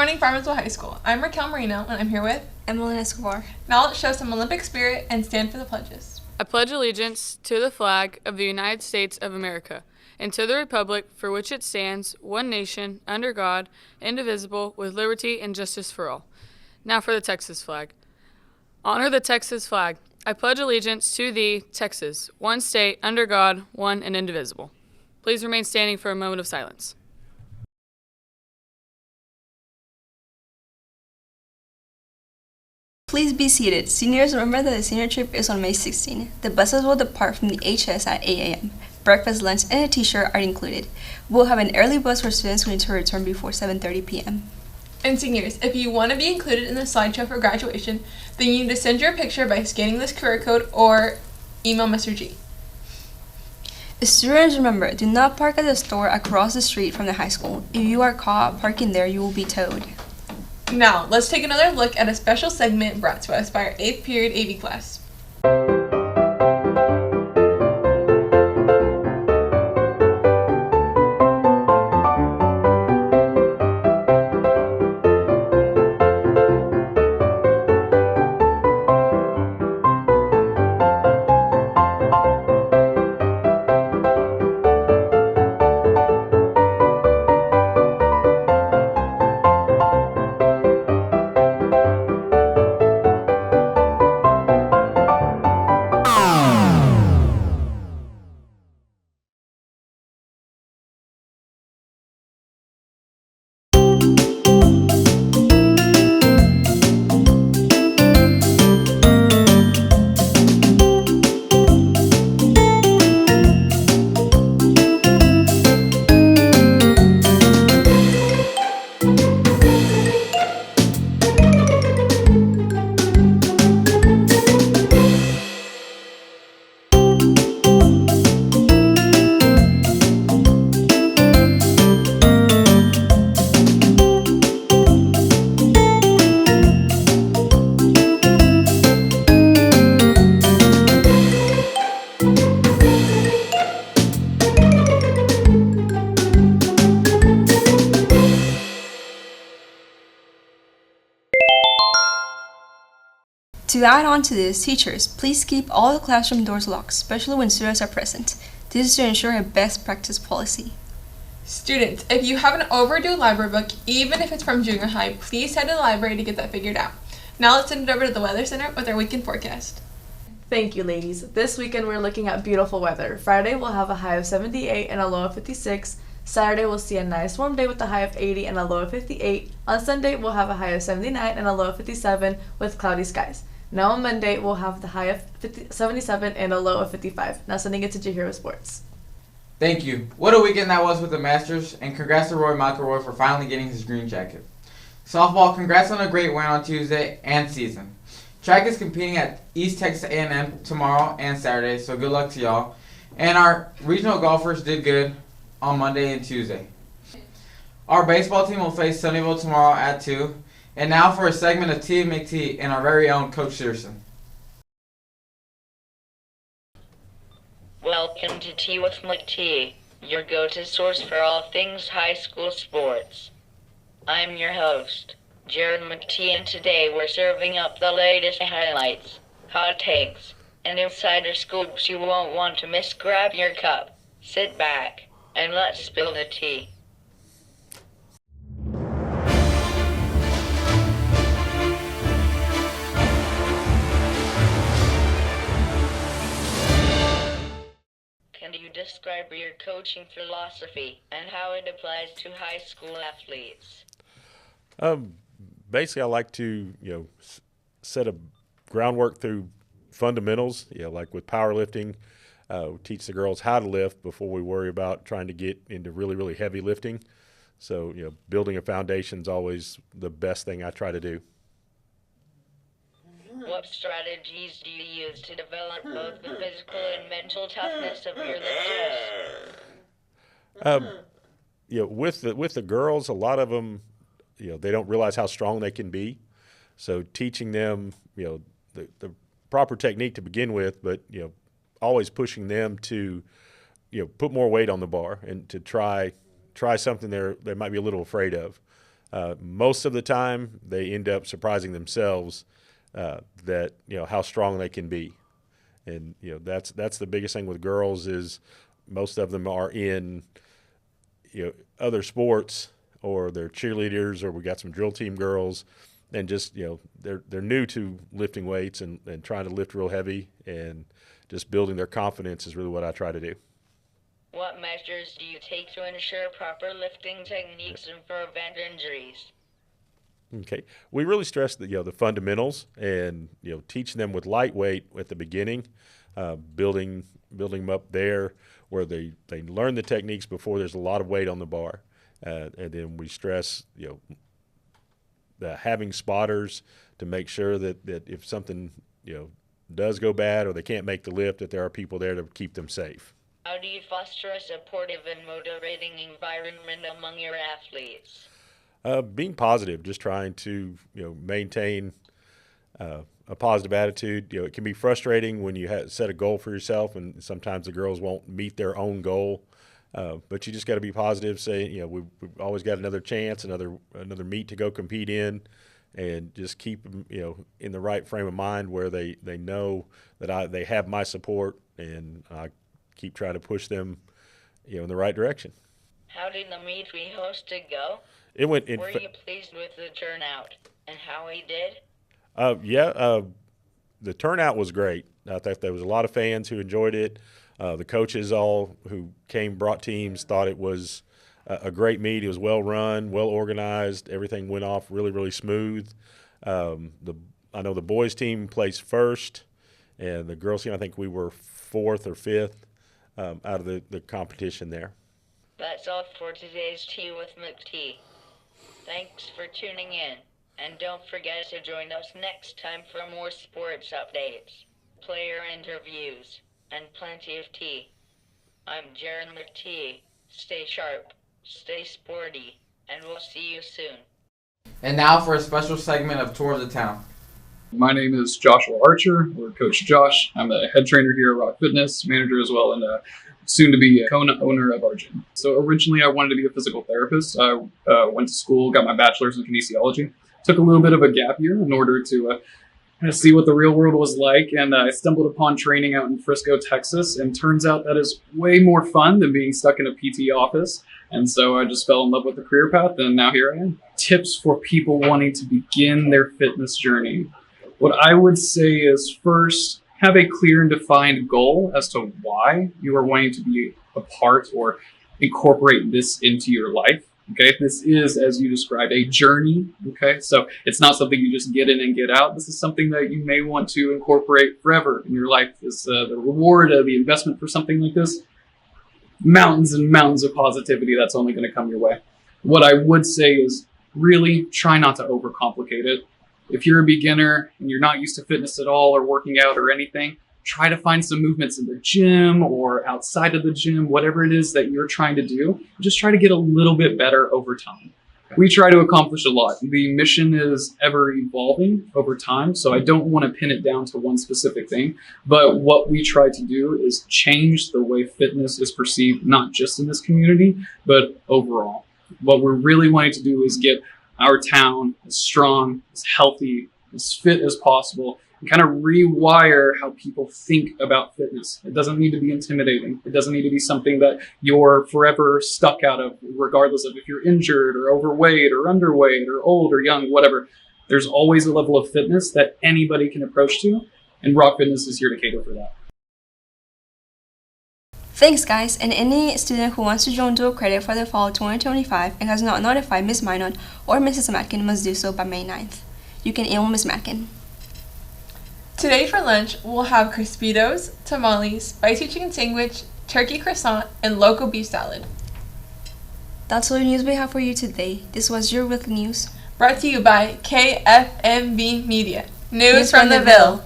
morning, Farmersville High School. I'm Raquel Marino, and I'm here with Emily Escobar. Now let's show some Olympic spirit and stand for the pledges. I pledge allegiance to the flag of the United States of America and to the republic for which it stands, one nation, under God, indivisible, with liberty and justice for all. Now for the Texas flag. Honor the Texas flag. I pledge allegiance to thee, Texas, one state, under God, one and indivisible. Please remain standing for a moment of silence. Please be seated. Seniors, remember that the senior trip is on May 16. The buses will depart from the HS at 8 a.m. Breakfast, lunch, and a t-shirt are included. We'll have an early bus for students who need to return before 7:30 p.m. And seniors, if you want to be included in the slideshow for graduation, then you need to send your picture by scanning this QR code or email Mr. G. Students, remember, do not park at the store across the street from the high school. If you are caught parking there, you will be towed. Now, let's take another look at a special segment brought to us by our 8th period AV class. To add on to this, teachers, please keep all the classroom doors locked, especially when students are present. This is to ensure a best practice policy. Students, if you have an overdue library book, even if it's from junior high, please head to the library to get that figured out. Now let's send it over to the Weather Center with our weekend forecast. Thank you, ladies. This weekend we're looking at beautiful weather. Friday we'll have a high of 78 and a low of 56. Saturday we'll see a nice warm day with a high of 80 and a low of 58. On Sunday we'll have a high of 79 and a low of 57 with cloudy skies. Now on Monday we'll have the high of 77 and a low of 55. Now sending it to Jahiro Sports. Thank you. What a weekend that was with the Masters, and congrats to Roy McIlroy for finally getting his green jacket. Softball, congrats on a great win on Tuesday and season. Track is competing at East Texas A&M tomorrow and Saturday, so good luck to y'all. And our regional golfers did good on Monday and Tuesday. Our baseball team will face Sunnyvale tomorrow at 2. And now for a segment of Tea and McTee and our very own Coach Searson. Welcome to Tea with McTee, your go-to source for all things high school sports. I'm your host, Jared McTee, and today we're serving up the latest highlights, hot takes, and insider scoops you won't want to miss. Grab your cup, sit back, and let's spill the tea. Can you describe your coaching philosophy and how it applies to high school athletes? Basically, I like to, set a groundwork through fundamentals, like with powerlifting, teach the girls how to lift before we worry about trying to get into really, really heavy lifting. So, building a foundation is always the best thing I try to do. What strategies do you use to develop both the physical and mental toughness of your lifters? With the girls, a lot of them, they don't realize how strong they can be. So teaching them, the proper technique to begin with, but always pushing them to, put more weight on the bar and to try something they might be a little afraid of. Most of the time, they end up surprising themselves that how strong they can be, and that's the biggest thing with girls is most of them are in other sports, or they're cheerleaders, or we got some drill team girls, and just they're new to lifting weights and trying to lift real heavy, and just building their confidence is really what I try to do. What measures do you take to ensure proper lifting techniques and prevent injuries? Okay, we really stress the fundamentals, and teaching them with lightweight at the beginning, building them up there where they learn the techniques before there's a lot of weight on the bar, and then we stress the having spotters to make sure that if something does go bad or they can't make the lift, that there are people there to keep them safe. How do you foster a supportive and motivating environment among your athletes? Being positive, just trying to maintain a positive attitude. It can be frustrating when you set a goal for yourself, and sometimes the girls won't meet their own goal. But you just got to be positive. Say, we've always got another chance, another meet to go compete in, and just keep them, in the right frame of mind where they know that they have my support, and I keep trying to push them, in the right direction. How did the meet we hosted go? It went. Were you pleased with the turnout and how we did? The turnout was great. I thought there was a lot of fans who enjoyed it. The coaches all who brought teams, thought it was a great meet. It was well run, well organized. Everything went off really, really smooth. I know the boys team placed first, and the girls team, I think we were fourth or fifth out of the competition there. That's all for today's Tea with McT. Thanks for tuning in, and don't forget to join us next time for more sports updates, player interviews, and plenty of tea. I'm Jared McT. Stay sharp, stay sporty, and we'll see you soon. And now for a special segment of Tour of the Town. My name is Joshua Archer, or Coach Josh. I'm the head trainer here at Rock Fitness, manager as well, and soon to be co-owner of our gym. So originally I wanted to be a physical therapist. I went to school, got my bachelor's in kinesiology. Took a little bit of a gap year in order to see what the real world was like, and I stumbled upon training out in Frisco, Texas, and turns out that is way more fun than being stuck in a PT office. And so I just fell in love with the career path, and now here I am. Tips for people wanting to begin their fitness journey. What I would say is, first, have a clear and defined goal as to why you are wanting to be a part or incorporate this into your life. Okay, this is, as you described, a journey. Okay, so it's not something you just get in and get out. This is something that you may want to incorporate forever in your life. Is the reward of the investment for something like this? Mountains and mountains of positivity that's only going to come your way. What I would say is really try not to overcomplicate it. If you're a beginner and you're not used to fitness at all or working out or anything, try to find some movements in the gym or outside of the gym, whatever it is that you're trying to do. Just try to get a little bit better over time. We try to accomplish a lot. The mission is ever evolving over time, so I don't want to pin it down to one specific thing. But what we try to do is change the way fitness is perceived, not just in this community, but overall. What we're really wanting to do is get our town as strong, as healthy, as fit as possible, and kind of rewire how people think about fitness. It doesn't need to be intimidating. It doesn't need to be something that you're forever stuck out of, regardless of if you're injured or overweight or underweight or old or young, whatever. There's always a level of fitness that anybody can approach to, and Rock Fitness is here to cater for that. Thanks, guys, and any student who wants to join dual credit for the fall 2025 and has not notified Ms. Minot or Mrs. Matkin must do so by May 9th. You can email Ms. Matkin. Today for lunch, we'll have Crispitos, tamales, spicy chicken sandwich, turkey croissant, and local beef salad. That's all the news we have for you today. This was your weekly news. Brought to you by KFMV Media. News from the Ville.